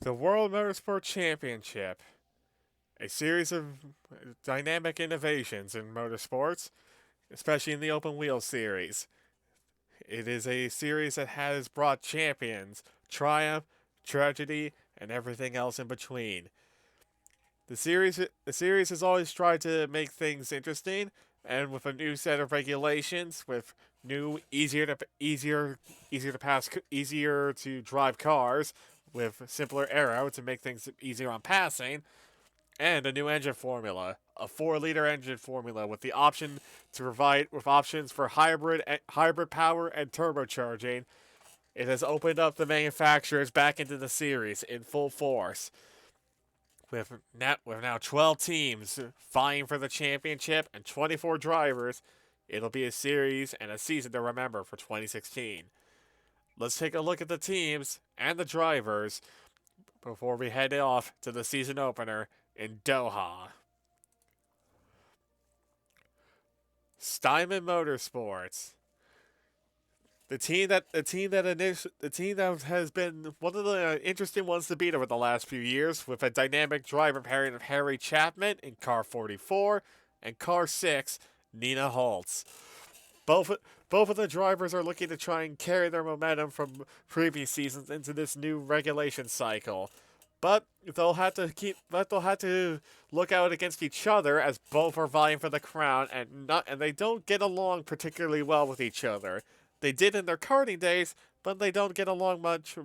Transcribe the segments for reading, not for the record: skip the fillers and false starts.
The World Motorsport Championship, a series of dynamic innovations in motorsports, especially in the open wheel series. It is a series that has brought champions, triumph, tragedy, and everything else in between. The series has always tried to make things interesting, and with a new set of regulations, with new easier to pass, easier to drive cars, with simpler aero to make things easier on passing, and a new engine formula, a 4-liter engine formula with the option to provide with options for hybrid power and turbocharging. It has opened up the manufacturers back into the series in full force. With now 12 teams vying for the championship and 24 drivers, it'll be a series and a season to remember for 2016. Let's take a look at the teams and the drivers before we head off to the season opener in Doha. Steinman Motorsports. The team that has been one of the interesting ones to beat over the last few years, with a dynamic driver pairing of Harry Chapman in car 44 and car 6 Nina Holtz. Both both of the drivers are looking to try and carry their momentum from previous seasons into this new regulation cycle. But they'll have to look out against each other, as both are vying for the crown, and they don't get along particularly well with each other. They did in their karting days, but they don't get along much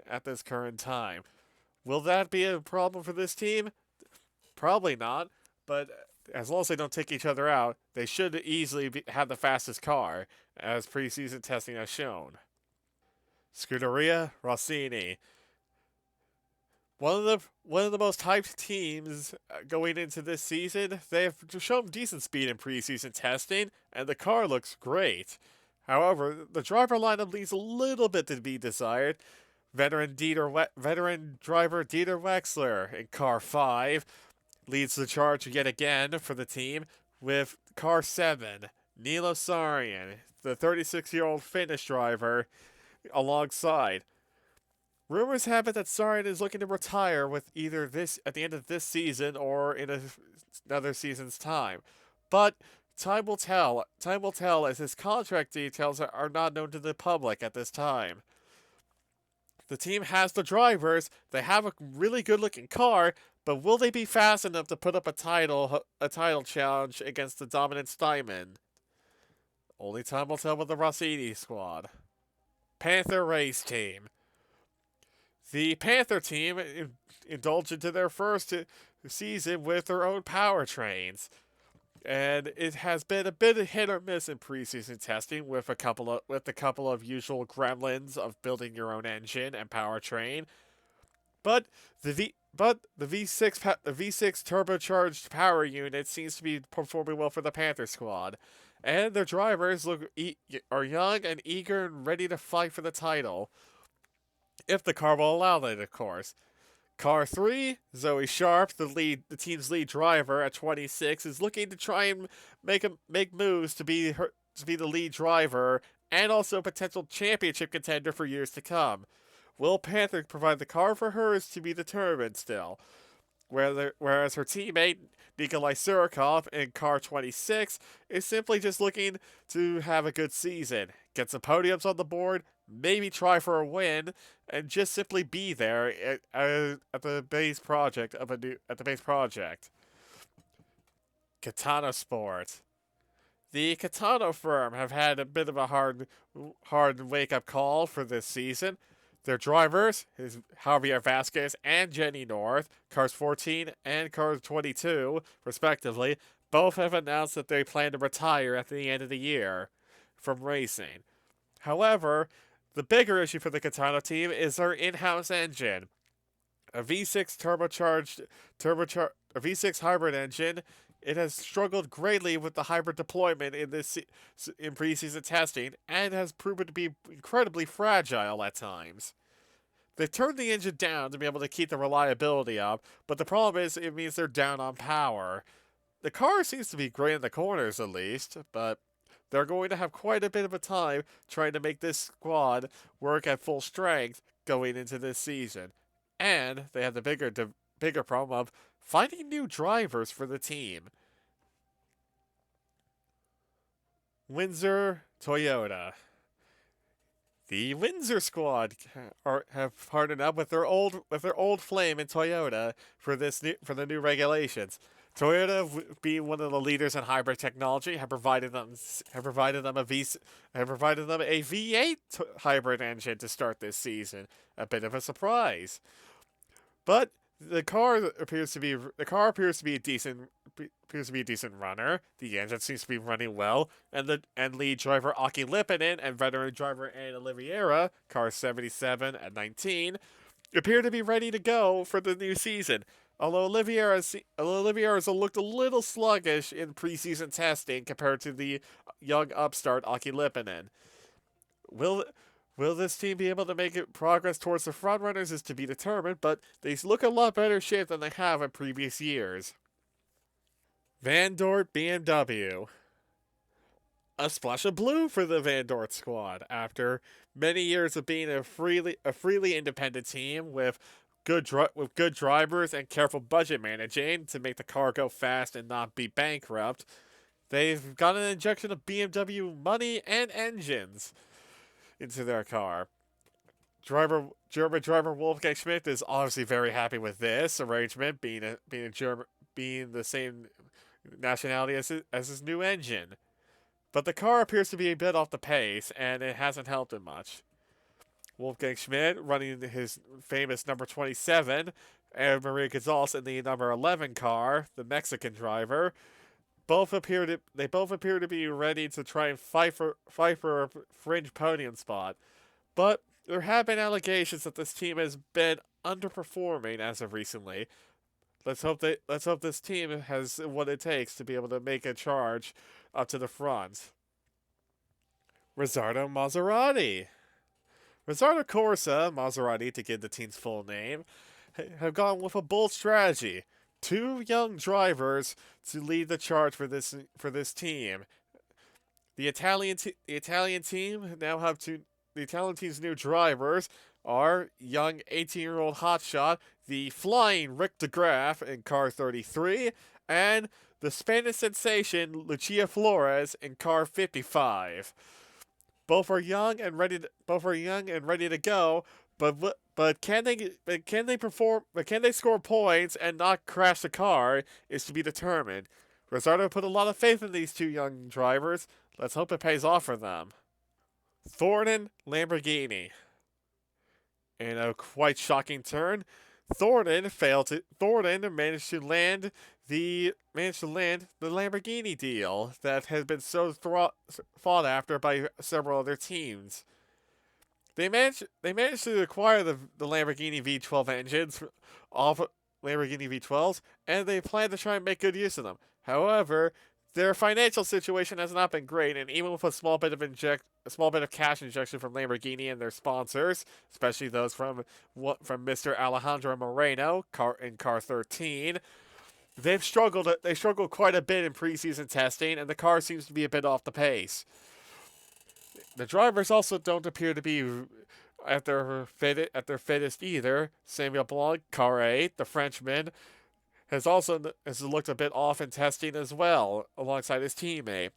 at this current time. Will that be a problem for this team? Probably not, but as long as they don't take each other out, they should have the fastest car, as preseason testing has shown. Scuderia Rossini. One of the most hyped teams going into this season. They've shown decent speed in preseason testing, and the car looks great. However, the driver lineup leaves a little bit to be desired. Veteran driver Dieter Wexler in car 5 leads the charge yet again for the team, with car 7 Nilo Sarian, the 36-year-old Finnish driver, alongside. Rumors have it that Sarian is looking to retire with either this at the end of this season or in another season's time. But time will tell. Time will tell, as his contract details are not known to the public at this time. The team has the drivers. They have a really good-looking car, but will they be fast enough to put up a title challenge against the dominant Steinman? Only time will tell with the Rossini squad. Panther Race Team. The Panther team indulged into their first season with their own powertrains, and it has been a bit of hit or miss in preseason testing, with a couple of usual gremlins of building your own engine and powertrain. But the V6 turbocharged power unit seems to be performing well for the Panther squad, and their drivers are young and eager and ready to fight for the title, if the car will allow it, of course. Car 3, Zoe Sharp, the team's lead driver at 26, is looking to try and make moves to be the lead driver and also a potential championship contender for years to come. Will Panther provide the car for her is to be determined still. Whereas her teammate Nikolai Surikov in car 26 is simply just looking to have a good season, get some podiums on the board, maybe try for a win, and just simply be there at the base project Katana Sport. The Katana firm have had a bit of a hard wake up call for this season. Their drivers is Javier Vasquez and Jenny North, cars 14 and cars 22, respectively, both have announced that they plan to retire at the end of the year from racing. However, the bigger issue for the Katana team is their in-house engine. A V6 a V6 hybrid engine. It has struggled greatly with the hybrid deployment in preseason testing, and has proven to be incredibly fragile at times. They turned the engine down to be able to keep the reliability up, but the problem is it means they're down on power. The car seems to be great in the corners, at least, but they're going to have quite a bit of a time trying to make this squad work at full strength going into this season. And they have the bigger problem of finding new drivers for the team. Windsor Toyota. The Windsor squad have partnered up with their old flame in Toyota for the new regulations. Toyota, being one of the leaders in hybrid technology, have provided them a V8 hybrid engine to start this season. A bit of a surprise, but the car appears to be a decent runner. The engine seems to be running well, and lead driver Aki Lipinen and veteran driver Anna Oliveira, car 77 and 19, appear to be ready to go for the new season. Although Oliveira has looked a little sluggish in preseason testing compared to the young upstart Aki Lipinen. Will this team be able to make progress towards the frontrunners is to be determined, but they look a lot better shape than they have in previous years. Vandoort BMW. A splash of blue for the Vandoort squad after many years of being a freely independent team with good drivers and careful budget managing to make the car go fast and not be bankrupt. They've got an injection of BMW money and engines into their car. German driver Wolfgang Schmidt is obviously very happy with this arrangement, being the same nationality as his new engine. But the car appears to be a bit off the pace, and it hasn't helped him much. Wolfgang Schmidt running his famous number 27, and Maria Gonzalez in the number 11 car, the Mexican driver. They both appear to be ready to try and fight for a fringe podium spot, but there have been allegations that this team has been underperforming as of recently. Let's hope this team has what it takes to be able to make a charge up to the front. Rizzardo Maserati. Rizzardo Corsa Maserati, to give the team's full name, have gone with a bold strategy. 2 young drivers to lead the charge for this team. The Italian team's new drivers are young 18-year-old hotshot, the flying Rick de Graaf in car 33, and the Spanish sensation Lucia Flores in car 55. Both are young and ready to go, but can they score points and not crash the car is to be determined. Rizzardo put a lot of faith in these 2 young drivers. Let's hope it pays off for them. Thornton Lamborghini. In a quite shocking turn, Thornton managed to land the Lamborghini deal that has been so fought after by several other teams. They managed to acquire the Lamborghini V12 engines off Lamborghini V12s, and they plan to try and make good use of them. However, their financial situation has not been great, and even with a small bit of cash injection from Lamborghini and their sponsors, especially those from Mr. Alejandro Moreno, in car 13, they struggled quite a bit in preseason testing, and the car seems to be a bit off the pace. The drivers also don't appear to be at their fittest either. Samuel Blanc, car 8, the Frenchman, has looked a bit off in testing as well, alongside his teammate.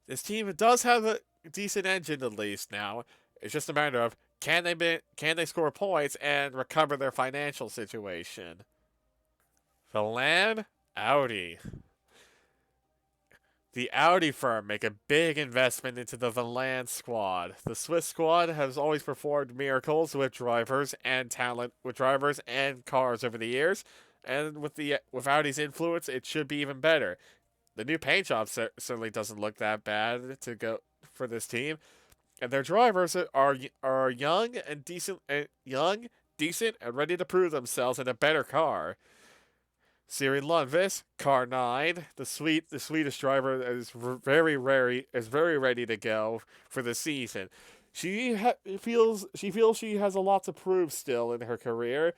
This team does have a decent engine at least now. It's just a matter of can they score points and recover their financial situation. Velan Audi. The Audi firm make a big investment into the Velan squad. The Swiss squad has always performed miracles with drivers and cars over the years, and with Audi's influence, it should be even better. The new paint job certainly doesn't look that bad to go for this team, and their drivers are young, decent, and ready to prove themselves in a better car. Siri Lundqvist, car 9, the Swedish driver is very ready to go for the season. She feels she has a lot to prove still in her career,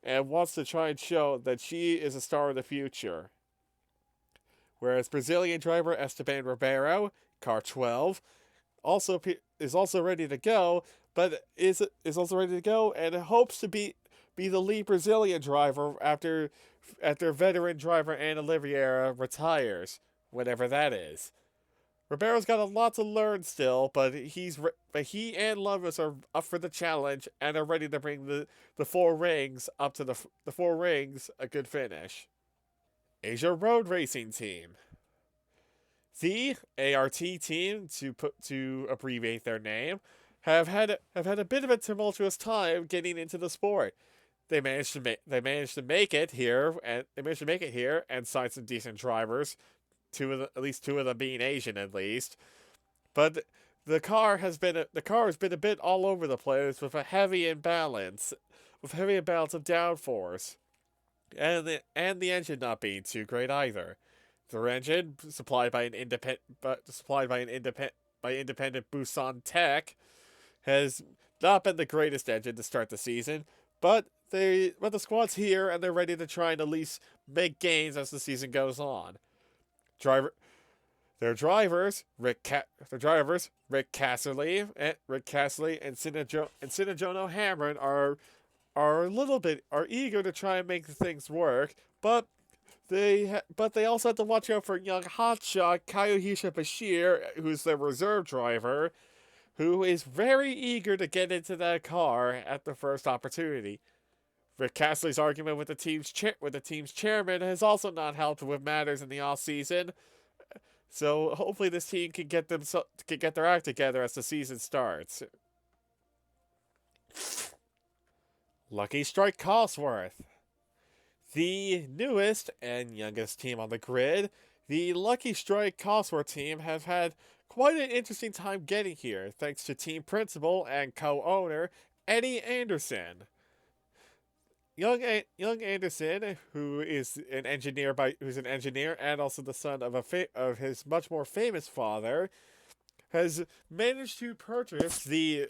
and wants to try and show that she is a star of the future. whereas Brazilian driver Esteban Ribeiro, car 12, is also ready to go, but is also ready to go and hopes to be the lead Brazilian driver after veteran driver Ana Oliveira retires, whenever that is. Ribeiro's got a lot to learn still, but he and Lomas are up for the challenge and are ready to bring the four rings up to the four rings a good finish. Asia Road Racing Team. The ART team, to abbreviate their name, have had a bit of a tumultuous time getting into the sport. They managed to make it here, and sign some decent drivers. At least two of them being Asian, at least. But the car has been a bit all over the place with a heavy imbalance of downforce, and the engine not being too great either. Their engine, supplied by independent Busan Tech, has not been the greatest engine to start the season, but the squad's here and they're ready to try and at least make gains as the season goes on. Their drivers, Rick Casserly and Sinajono Hamron are eager to try and make things work, but they also have to watch out for young hotshot Kayohisha Bashir, who's their reserve driver, who is very eager to get into that car at the first opportunity. Rick Castley's argument with the team's chairman has also not helped with matters in the off season. So hopefully this team can get their act together as the season starts. Lucky Strike Cosworth. The newest and youngest team on the grid, the Lucky Strike Cosworth team have had quite an interesting time getting here, thanks to team principal and co-owner Eddie Anderson. Young Anderson, who's an engineer and also the son of his much more famous father, has managed to purchase the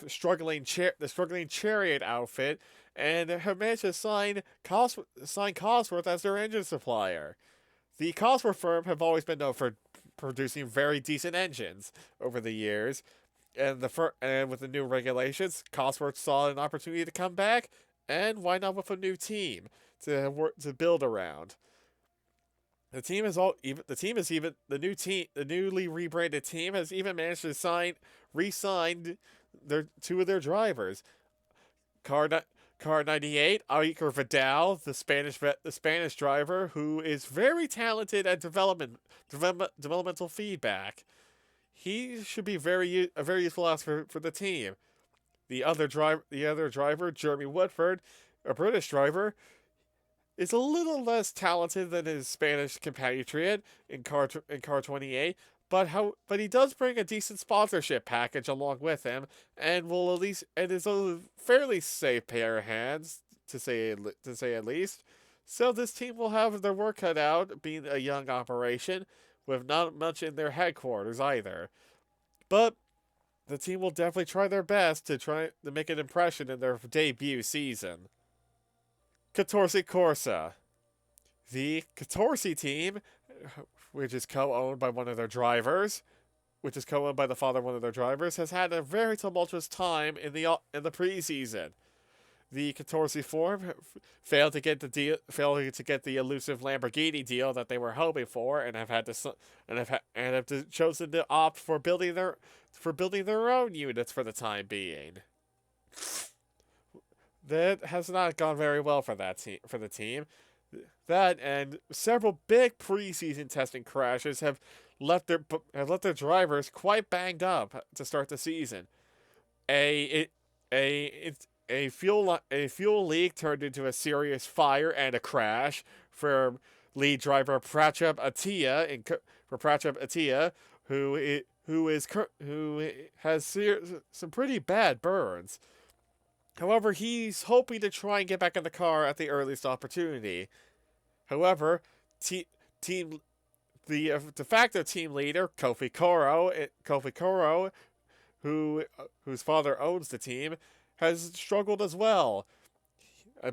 struggling chariot outfit and have managed to sign Cosworth as their engine supplier. The Cosworth firm have always been known for producing very decent engines over the years, and with the new regulations, Cosworth saw an opportunity to come back. And why not with a new team to build around? The newly rebranded team has even managed to re-sign two of their drivers. Car 98, Iker Vidal, the Spanish driver, who is very talented at developmental feedback. He should be a very useful asset for the team. The other driver, Jeremy Woodford, a British driver, is a little less talented than his Spanish compatriot in car 28, but he does bring a decent sponsorship package along with him, and is a fairly safe pair of hands to say at least. So this team will have their work cut out, being a young operation with not much in their headquarters either, but the team will definitely try their best to make an impression in their debut season. Catorce Corsa. The Catorce team, which is co-owned by one of their drivers, has had a very tumultuous time in the preseason. The Catorce form failed to get the elusive Lamborghini deal that they were hoping for, and have chosen to opt for building their own units for the time being. That has not gone very well for the team. That and several big preseason testing crashes have left their drivers quite banged up to start the season. A fuel leak turned into a serious fire and a crash for lead driver Pratchap Attia, who has some pretty bad burns. However, he's hoping to try and get back in the car at the earliest opportunity. However, the de facto team leader Kofi Koro, whose father owns the team, has struggled as well. A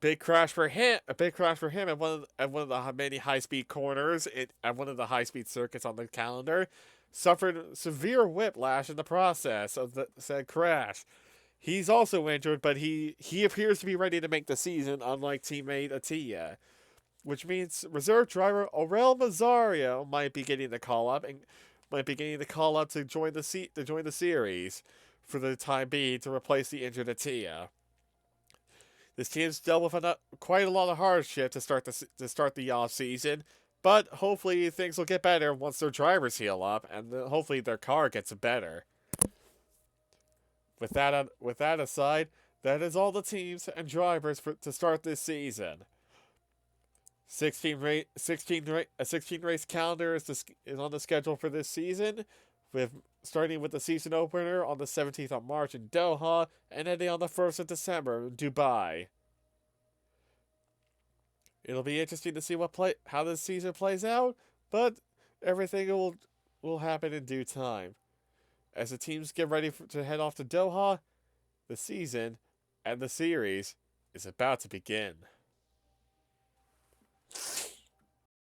big crash for him. A big crash for him at one of the many high speed corners at one of the high speed circuits on the calendar. Suffered severe whiplash in the process of the said crash. He's also injured, but he appears to be ready to make the season, unlike teammate Attia, which means reserve driver Aurel Mazario might be getting the call up to join the series for the time being to replace the injured Attia. This team's dealt with quite a lot of hardship to start the off season, but hopefully things will get better once their drivers heal up, and hopefully their car gets better. With that aside, that is all the teams and drivers to start this season. 16 race calendar is on the schedule for this season, with starting with the season opener on the 17th of March in Doha and ending on the 1st of December in Dubai. It'll be interesting to see how this season plays out, but everything will happen in due time. As the teams get ready to head off to Doha, the season and the series is about to begin.